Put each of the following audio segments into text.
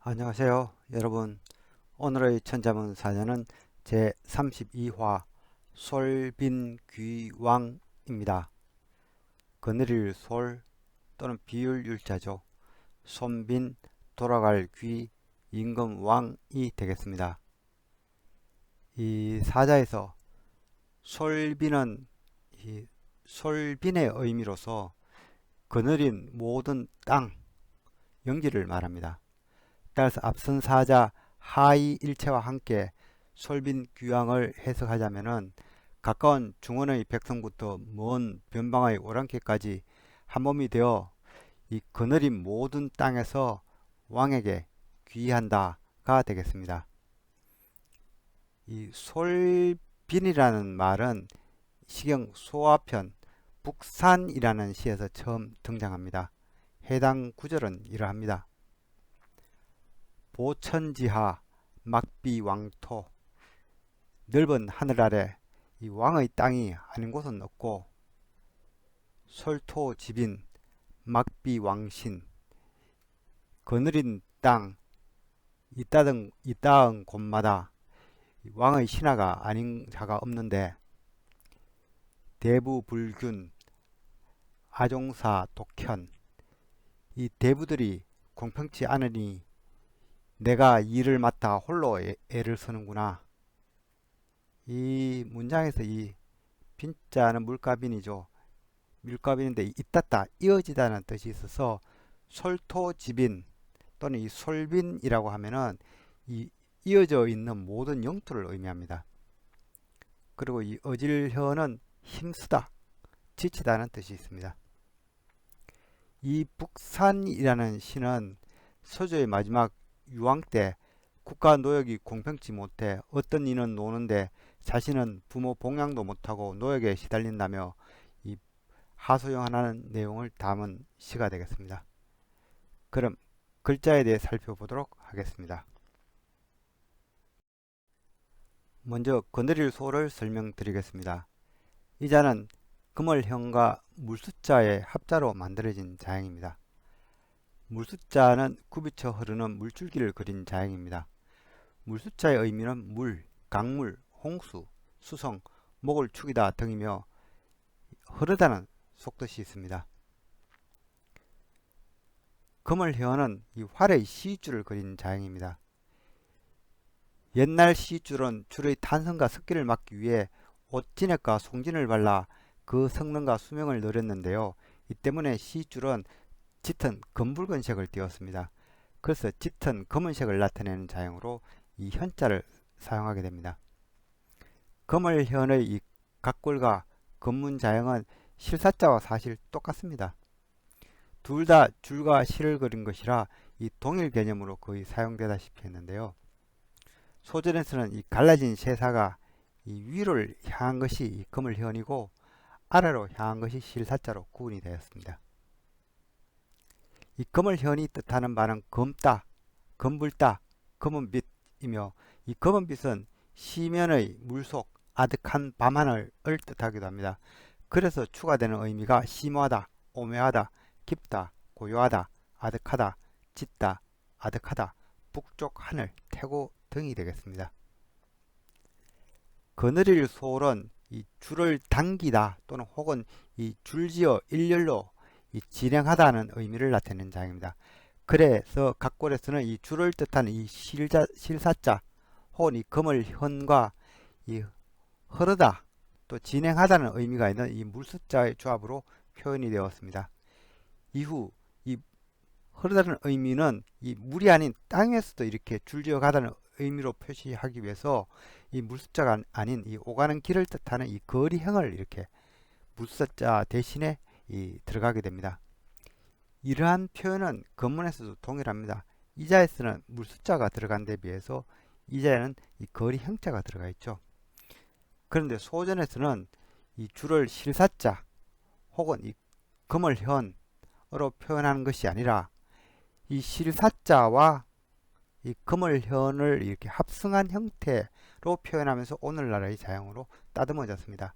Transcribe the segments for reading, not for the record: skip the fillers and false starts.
안녕하세요. 여러분, 오늘의 천자문 사전은 제32화 솔빈귀왕입니다. 거느릴 솔 또는 비율 율자죠. 손빈, 돌아갈 귀, 임금왕이 되겠습니다. 이 사자에서 솔빈은 이 솔빈의 의미로서 거느린 모든 땅, 영지를 말합니다. 따라서 앞선 사자 하이 일체와 함께 솔빈귀왕을 해석하자면은 가까운 중원의 백성부터 먼 변방의 오랑캐까지 한 몸이 되어 이 거느린 모든 땅에서 왕에게 귀한다가 되겠습니다. 이 솔빈이라는 말은 시경 소화편 북산이라는 시에서 처음 등장합니다. 해당 구절은 이러합니다. 보천지하 막비왕토, 넓은 하늘 아래 이 왕의 땅이 아닌 곳은 없고, 솔토지빈 막비왕신, 거느린 땅 이따은 곳마다 왕의 신하가 아닌 자가 없는데, 대부불균 아종사 독현, 이 대부들이 공평치 않으니 내가 일을 맡아 홀로 애를 쓰는구나. 이 문장에서 이 빈자는 물가빈이죠. 물가빈인데 잇닿다, 이어지다는 뜻이 있어서 솔토지빈 또는 이 솔빈이라고 하면은 이 이어져 있는 모든 영토를 의미합니다. 그리고 이 어질현은 힘쓰다, 지치다는 뜻이 있습니다. 이 북산이라는 시는 서조의 마지막 유황 때 국가 노역이 공평치 못해 어떤 이는 노는데 자신은 부모 봉양도 못하고 노역에 시달린다며 이 하소연하는 내용을 담은 시가 되겠습니다. 그럼 글자에 대해 살펴보도록 하겠습니다. 먼저 거느릴 소를 설명드리겠습니다. 이 자는 금을형과 물숫자의 합자로 만들어진 자형입니다. 물숫자는 굽이쳐 흐르는 물줄기를 그린 자형입니다. 물숫자의 의미는 물, 강물, 홍수, 수성, 목을 축이다 등이며 흐르다는 속뜻이 있습니다. 금을혀는 이 활의 시줄을 그린 자형입니다. 옛날 시줄은 줄의 탄성과 습기를 막기 위해 옷진액과 송진을 발라 그 성능과 수명을 늘렸는데요. 이 때문에 시줄은 짙은 검붉은색을 띄었습니다. 그래서 짙은 검은색을 나타내는 자형으로 이 현자를 사용하게 됩니다. 검을현의 이 각골과 검문 자형은 실사자와 사실 똑같습니다. 둘 다 줄과 실을 그린 것이라 이 동일 개념으로 거의 사용되다시피 했는데요. 소전에서는 이 갈라진 세사가 이 위를 향한 것이 이 검을현이고 아래로 향한 것이 실사자로 구분이 되었습니다. 이 검을현이 뜻하는 바는 검다, 검붉다, 검은빛이며 이 검은빛은 시면의 물속 아득한 밤하늘을 뜻하기도 합니다. 그래서 추가되는 의미가 심오하다, 오묘하다, 깊다, 고요하다, 아득하다, 짙다, 아득하다, 북쪽 하늘, 태고 등이 되겠습니다. 거느릴 소는 이 줄을 당기다 또는 혹은 이 줄지어 일렬로 이 진행하다는 의미를 나타내는 자입니다. 그래서 각골에서는 이 줄을 뜻하는 이 실사자 혹은 이 검을현과 이 흐르다 또 진행하다는 의미가 있는 이 물숫자의 조합으로 표현이 되었습니다. 이후 이 흐르다는 의미는 이 물이 아닌 땅에서도 이렇게 줄지어 가다는 의미로 표시하기 위해서 이 물숫자가 아닌 이 오가는 길을 뜻하는 이 거리형을 이렇게 물숫자 대신에 들어가게 됩니다. 이러한 표현은 건문에서도 동일합니다. 이자에서는 물숫자가 들어간 데 비해서 이자에는 이 거리 형자가 들어가 있죠. 그런데 소전에서는 이 줄을 실사자 혹은 이 금을현으로 표현하는 것이 아니라 이 실사자와 이 금을현을 이렇게 합성한 형태로 표현하면서 오늘날의 자형으로 따듬어졌습니다.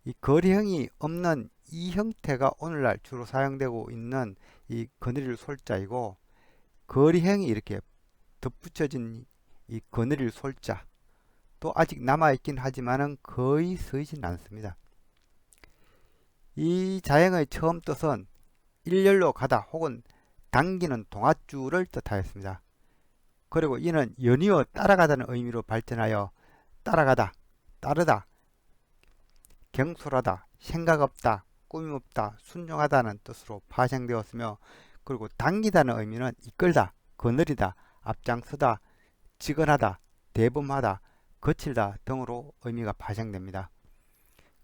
이 거리형이 없는 이 형태가 오늘날 주로 사용되고 있는 이 거느릴 솔자이고, 거리형이 이렇게 덧붙여진 이 거느릴 솔자 또 아직 남아있긴 하지만은 거의 서이진 않습니다. 이 자형의 처음 뜻은 일렬로 가다 혹은 당기는 동아줄을 뜻하였습니다. 그리고 이는 연이어 따라가다는 의미로 발전하여 따라가다, 따르다, 경솔하다, 생각 없다, 꾸밈 없다, 순종하다는 뜻으로 파생되었으며, 그리고 당기다는 의미는 이끌다, 거느리다, 앞장서다, 직언하다, 대범하다, 거칠다 등으로 의미가 파생됩니다.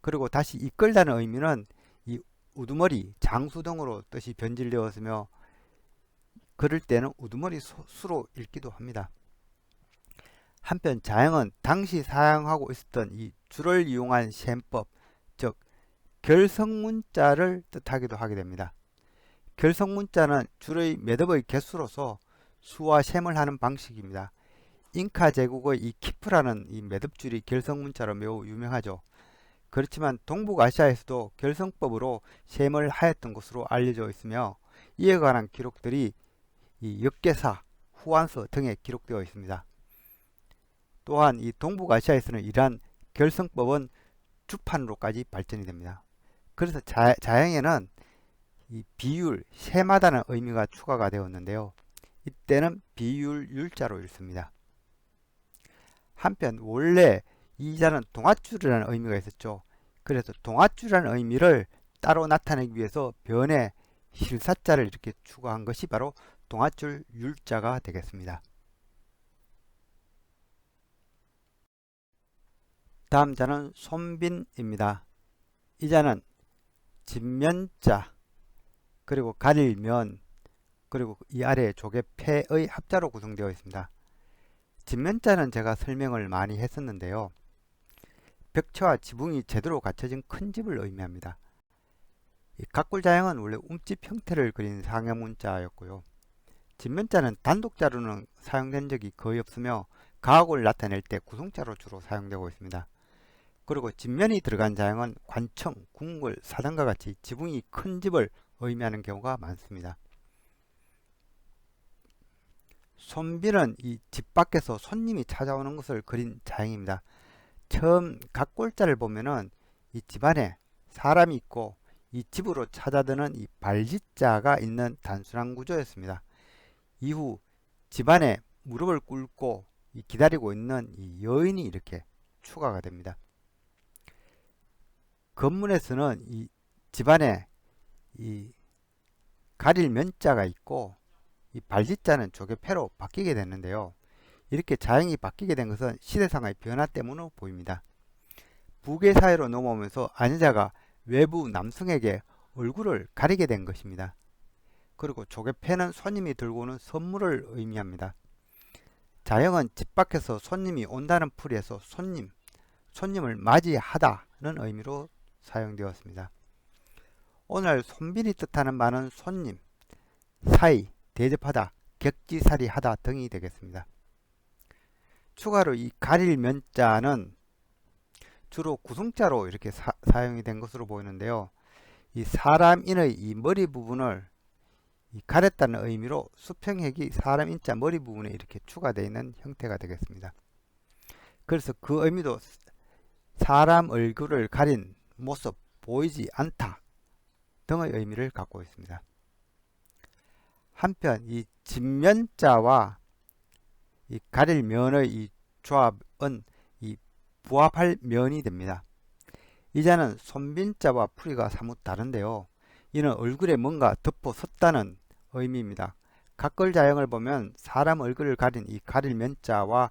그리고 다시 이끌다는 의미는 이 우두머리, 장수 등으로 뜻이 변질되었으며, 그럴 때는 우두머리 수로 읽기도 합니다. 한편 자형은 당시 사용하고 있었던 이 줄을 이용한 셈법, 즉 결성문자를 뜻하기도 하게 됩니다. 결성문자는 줄의 매듭의 개수로서 수와 셈을 하는 방식입니다. 잉카 제국의 이 키프라는 이 매듭줄이 결성문자로 매우 유명하죠. 그렇지만 동북아시아에서도 결성법으로 셈을 하였던 것으로 알려져 있으며, 이에 관한 기록들이 이 역계사, 후한서 등에 기록되어 있습니다. 또한 이 동북아시아에서는 이러한 결성법은 주판으로까지 발전이 됩니다. 그래서 자형에는 이 비율, 셈하다는 의미가 추가가 되었는데요. 이때는 비율 율자로 읽습니다. 한편 원래 이 자는 동아줄이라는 의미가 있었죠. 그래서 동아줄이라는 의미를 따로 나타내기 위해서 변에 실사자를 이렇게 추가한 것이 바로 동아줄 율자가 되겠습니다. 다음 자는 손빈입니다. 이 자는 진면자, 그리고 가릴면, 그리고 이 아래 조개패의 합자로 구성되어 있습니다. 진면자는 제가 설명을 많이 했었는데요. 벽체와 지붕이 제대로 갖춰진 큰 집을 의미합니다. 이 각골자형은 원래 움집 형태를 그린 상형문자였고요. 진면자는 단독자로는 사용된 적이 거의 없으며 가옥을 나타낼 때 구성자로 주로 사용되고 있습니다. 그리고 진면이 들어간 자형은 관청, 궁궐, 사당과 같이 지붕이 큰 집을 의미하는 경우가 많습니다. 손빈은 이 집 밖에서 손님이 찾아오는 것을 그린 자형입니다. 처음 각골자를 보면은 이 집안에 사람이 있고 이 집으로 찾아드는 이 발짓자가 있는 단순한 구조였습니다. 이후 집안에 무릎을 꿇고 기다리고 있는 이 여인이 이렇게 추가가 됩니다. 건문에서는 이 집안에 이 가릴 면자가 있고 이 발짓자는 조개패로 바뀌게 됐는데요. 이렇게 자형이 바뀌게 된 것은 시대상의 변화 때문으로 보입니다. 부계 사회로 넘어오면서 아내자가 외부 남성에게 얼굴을 가리게 된 것입니다. 그리고 조개패는 손님이 들고 오는 선물을 의미합니다. 자형은 집 밖에서 손님이 온다는 풀이에서 손님을 맞이하다는 의미로 사용되었습니다. 오늘 손빈이 뜻하는 말은 손님, 사이, 대접하다, 격지살이하다 등이 되겠습니다. 추가로 이 가릴 면자는 주로 구성자로 이렇게 사용이 된 것으로 보이는데요. 이 사람인의 이 머리 부분을 가렸다는 의미로 수평획이 사람 인자 머리 부분에 이렇게 추가되어 있는 형태가 되겠습니다. 그래서 그 의미도 사람 얼굴을 가린 모습, 보이지 않다 등의 의미를 갖고 있습니다. 한편 이 진면자와 이 가릴 면의 이 조합은 이 부합할 면이 됩니다. 이 자는 손빈자와 풀이가 사뭇 다른데요. 이는 얼굴에 뭔가 덮어 섰다는 의미입니다. 각걸자형을 보면 사람 얼굴을 가린 이 가릴 면자와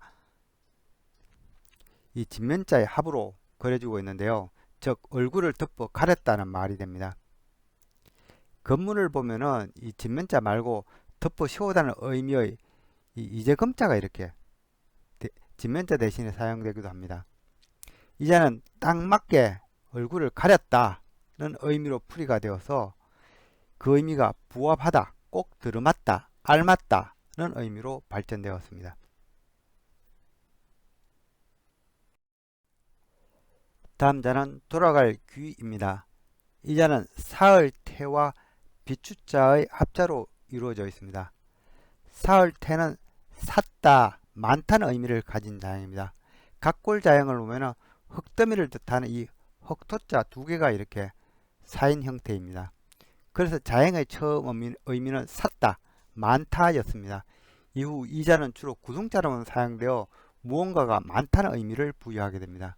이 진면자의 합으로 그려지고 있는데요. 즉 얼굴을 덮어 가렸다는 말이 됩니다. 건문을 보면은 이 진면자 말고 덮어 씌우다는 의미의 이 이제금자가 이렇게 진면자 대신에 사용되기도 합니다. 이 자는 딱 맞게 얼굴을 가렸다는 의미로 풀이가 되어서 그 의미가 부합하다, 꼭 들어맞다, 알맞다는 의미로 발전되었습니다. 다음 자는 돌아갈 귀입니다. 이 자는 사을 태와 비추자의 합자로 이루어져 있습니다. 사을 태는 샀다, 많다는 의미를 가진 자형입니다. 각골자형을 보면은 흙더미를 뜻하는 이 흙토자 두 개가 이렇게 쌓인 형태입니다. 그래서 자형의 처음 의미는 샀다, 많다였습니다. 이후 이자는 주로 구동자로만 사용되어 무언가가 많다는 의미를 부여하게 됩니다.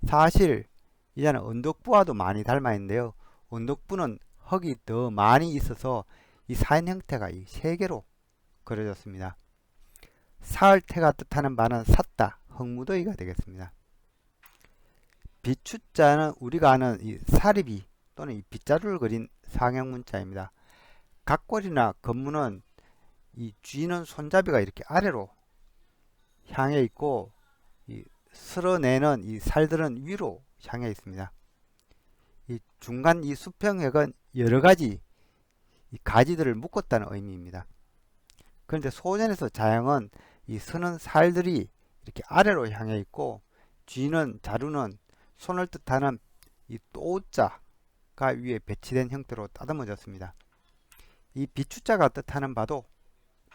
사실 이자는 언덕부와도 많이 닮아 있는데요. 언덕부는 흙이 더 많이 있어서 이 사인 형태가 이 세 개로 그려졌습니다. 사흘태가 뜻하는 바는 샀다, 흙무더기가 되겠습니다. 비추자는 우리가 아는 이 사리비 또는 이 빗자루를 그린 상형 문자입니다. 각골이나 건문은 이 쥐는 손잡이가 이렇게 아래로 향해 있고 이 쓸어내는 이 살들은 위로 향해 있습니다. 이 중간 이 수평액은 여러 가지 이 가지들을 묶었다는 의미입니다. 그런데 소전에서 자형은 이 서는 살들이 이렇게 아래로 향해 있고 쥐는 자루는 손을 뜻하는 이 또자가 위에 배치된 형태로 따듬어졌습니다. 이 비추자가 뜻하는 바도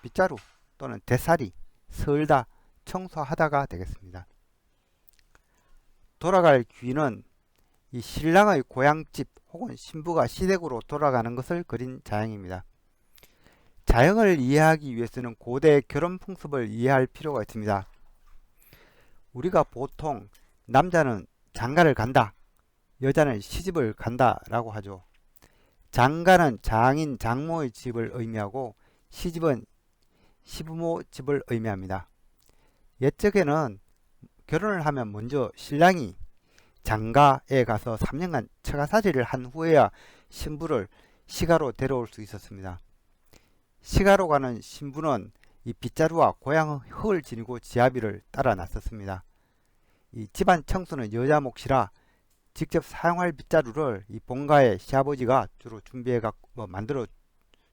빗자루 또는 대사리, 설다, 청소하다가 되겠습니다. 돌아갈 귀는 이 신랑의 고향집 혹은 신부가 시댁으로 돌아가는 것을 그린 자형입니다. 자형을 이해하기 위해서는 고대 결혼 풍습을 이해할 필요가 있습니다. 우리가 보통 남자는 장가를 간다, 여자는 시집을 간다 라고 하죠. 장가는 장인, 장모의 집을 의미하고 시집은 시부모 집을 의미합니다. 옛적에는 결혼을 하면 먼저 신랑이 장가에 가서 3년간 처가살이를 한 후에야 신부를 시가로 데려올 수 있었습니다. 시가로 가는 신부는 이 빗자루와 고향 흙을 지니고 지아비를 따라 나섰습니다. 이 집안 청소는 여자 몫이라 직접 사용할 빗자루를 이 본가의 시아버지가 주로 준비해 갖고 만들어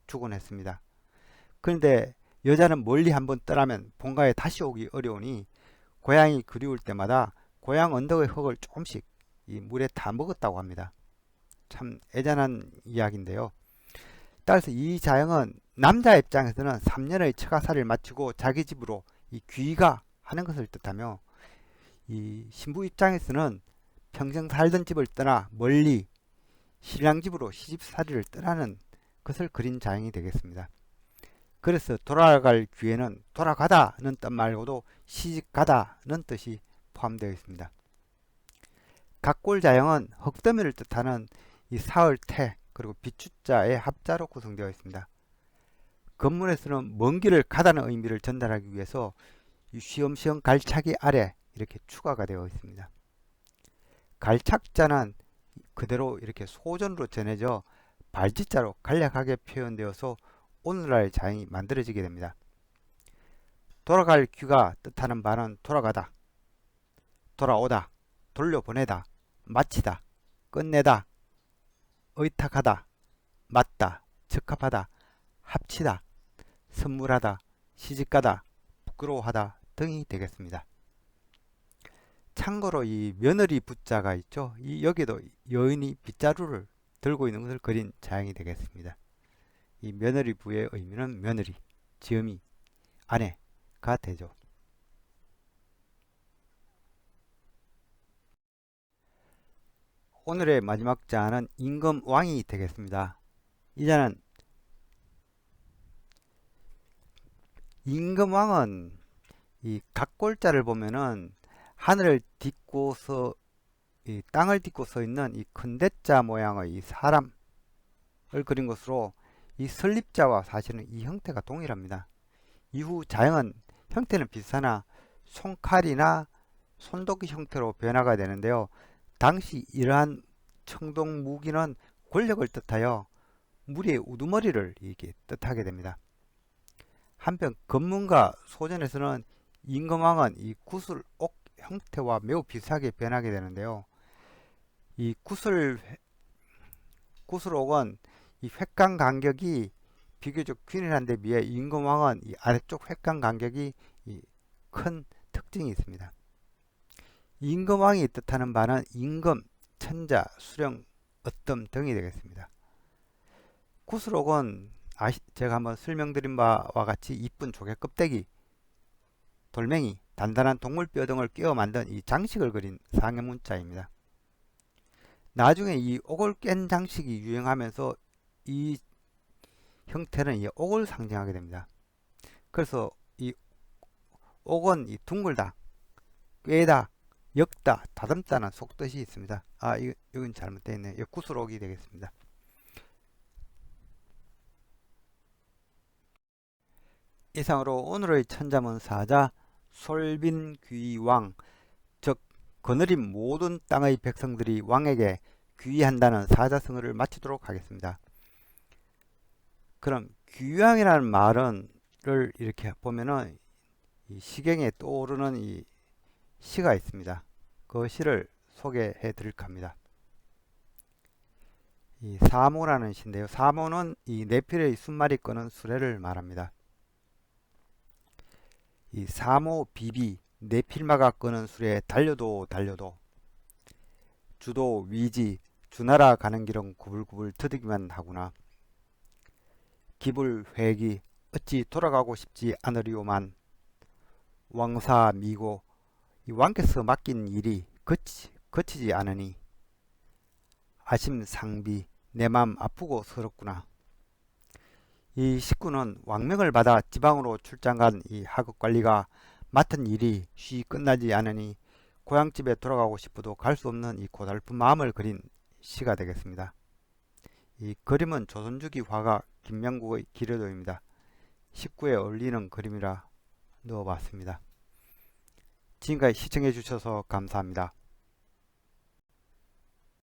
주곤 했습니다. 그런데 여자는 멀리 한번 떠나면 본가에 다시 오기 어려우니 고향이 그리울 때마다 고향 언덕의 흙을 조금씩 이 물에 다 먹었다고 합니다. 참 애잔한 이야기인데요. 따라서 이 자형은 남자 입장에서는 3년의 처가살이를 마치고 자기 집으로 이 귀가 하는 것을 뜻하며 이 신부 입장에서는 평생 살던 집을 떠나 멀리 신랑 집으로 시집살이를 떠나는 것을 그린 자형이 되겠습니다. 그래서 돌아갈 귀에는 돌아가다는 뜻 말고도 시집가다는 뜻이 포함되어 있습니다. 각골자형은 흙더미를 뜻하는 이 사흘태 그리고 비추자의 합자로 구성되어 있습니다. 건문에서는 먼 길을 가다는 의미를 전달하기 위해서 이 쉬엄쉬엄 갈차기 아래 이렇게 추가가 되어 있습니다. 갈착자는 그대로 이렇게 소전으로 전해져 발짓자로 간략하게 표현되어서 오늘날 자형이 만들어지게 됩니다. 돌아갈 귀가 뜻하는 바는 돌아가다, 돌아오다, 돌려보내다, 마치다, 끝내다, 의탁하다, 맞다, 적합하다, 합치다, 선물하다, 시집가다, 부끄러워하다 등이 되겠습니다. 참고로 이 며느리 부자가 있죠. 이 여기도 여인이 빗자루를 들고 있는 것을 그린 자형이 되겠습니다. 이 며느리 부의 의미는 며느리, 지음이, 아내가 되죠. 오늘의 마지막 자는 임금왕이 되겠습니다. 이 자는 임금왕은 이 각골자를 보면은 하늘을 딛고서 이 땅을 딛고 서 있는 이 큰 대자 모양의 이 사람을 그린 것으로 이 설립자와 사실은 이 형태가 동일합니다. 이후 자형은 형태는 비슷하나 손칼이나 손도끼 형태로 변화가 되는데요. 당시 이러한 청동 무기는 권력을 뜻하여 무리의 우두머리를 이렇게 뜻하게 됩니다. 한편 건문과 소전에서는 임금왕은 이 구슬옥 형태와 매우 비슷하게 변하게 되는데요. 이 구슬옥은 이 획간 간격이 비교적 균일한 데 비해 임금왕은 이 아래쪽 획간 간격이 큰 특징이 있습니다. 임금왕이 뜻하는 바는 임금, 천자, 수령, 어뜸 등이 되겠습니다. 구슬옥은 제가 한번 설명드린 바와 같이 이쁜 조개 껍데기 돌멩이, 단단한 동물뼈 등을 끼워 만든 이 장식을 그린 상해문자입니다. 나중에 이 옥을 깬 장식이 유행하면서 이 형태는 이 옥을 상징하게 됩니다. 그래서 이 옥은 이 둥글다, 꿰다, 엮다, 다듬다는 속뜻이 있습니다. 이건 잘못되어 있네요. 이거 구슬옥이 되겠습니다. 이상으로 오늘의 천자문사자 솔빈귀왕, 즉 거느린 모든 땅의 백성들이 왕에게 귀의한다는 사자성어를 마치도록 하겠습니다. 그럼 귀왕이라는 말은 이렇게 보면은 이 시경에 떠오르는 이 시가 있습니다. 그 시를 소개해 드릴까 합니다. 이 사모라는 시인데요. 사모는 이 네필의 순말이 끄는 수레를 말합니다. 이 사모 비비 네필마가 끄는 수레에 달려도 달려도 주도 위지 주나라 가는 길은 구불구불 터득이만 하구나. 기불 회기 어찌 돌아가고 싶지 않으리오만 왕사 미고 이 왕께서 맡긴 일이 거치지 않으니 아심 상비 내 맘 아프고 서럽구나. 이 식구는 왕명을 받아 지방으로 출장 간 이 하급관리가 맡은 일이 쉬 끝나지 않으니 고향집에 돌아가고 싶어도 갈 수 없는 이 고달픈 마음을 그린 시가 되겠습니다. 이 그림은 조선주기 화가 김명국의 기려도입니다. 식구에 어울리는 그림이라 넣어봤습니다. 지금까지 시청해 주셔서 감사합니다.